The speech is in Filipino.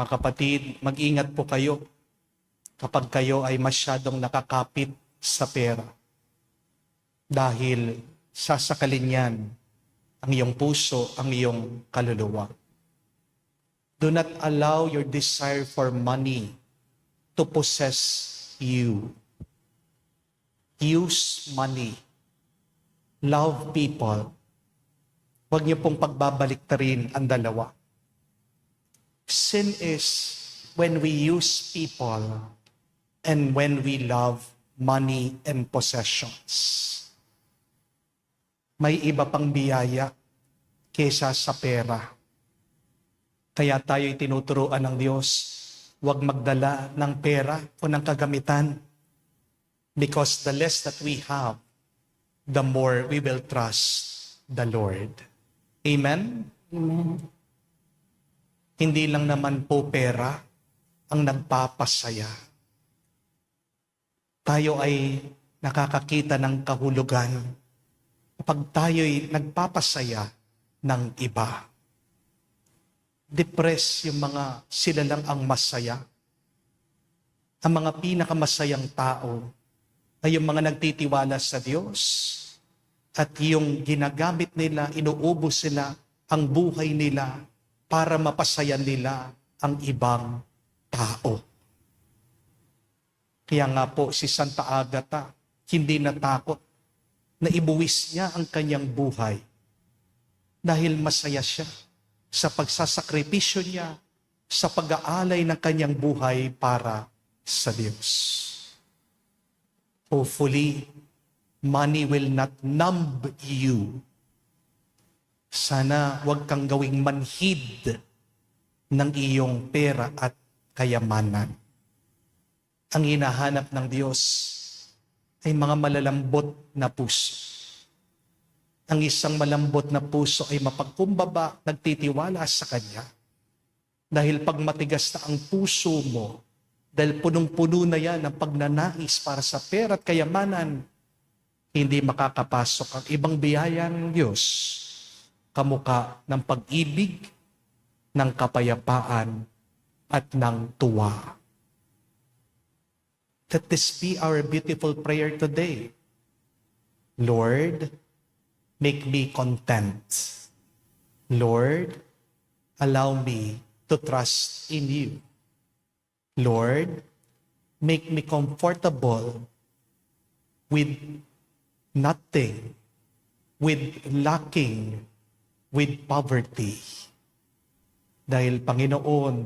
Mga kapatid, mag-ingat po kayo kapag kayo ay masyadong nakakapit sa pera. Dahil sasakalin yan ang iyong puso, ang iyong kaluluwa. Do not allow your desire for money to possess you. Use money. Love people. Huwag niyo pong pagbabaliktarin ang dalawa. Sin is when we use people and when we love money and possessions. May iba pang biyaya kesa sa pera. Kaya tayo'y tinuturuan ng Diyos, huwag magdala ng pera o ng kagamitan. Because the less that we have, the more we will trust the Lord. Amen? Amen. Hindi lang naman po pera ang nagpapasaya. Tayo ay nakakakita ng kahulugan kapag tayo'y nagpapasaya ng iba. Depress yung mga sila lang ang masaya. Ang mga pinakamasayang tao ay yung mga nagtitiwala sa Diyos at yung ginagamit nila, inuubos sila ang buhay nila para mapasaya nila ang ibang tao. Kaya nga po si Santa Agata hindi natakot na ibuwis niya ang kanyang buhay dahil masaya siya sa pagsasakripisyo niya, sa pag-aalay ng kanyang buhay para sa Diyos. Hopefully, money will not numb you. Sana huwag kang gawing manhid ng iyong pera at kayamanan. Ang hinahanap ng Diyos ay mga malalambot na puso. Ang isang malambot na puso ay mapagkumbaba, nagtitiwala sa Kanya. Dahil pag matigas na ang puso mo, dahil punong-puno na yan ang pagnanais para sa pera at kayamanan, hindi makakapasok ang ibang biyaya ng Diyos, kamukha ng pag-ibig, ng kapayapaan, at ng tuwa. Let this be our beautiful prayer today. Lord, make me content. Lord, allow me to trust in you. Lord, make me comfortable with nothing, with lacking, with poverty. Dahil Panginoon,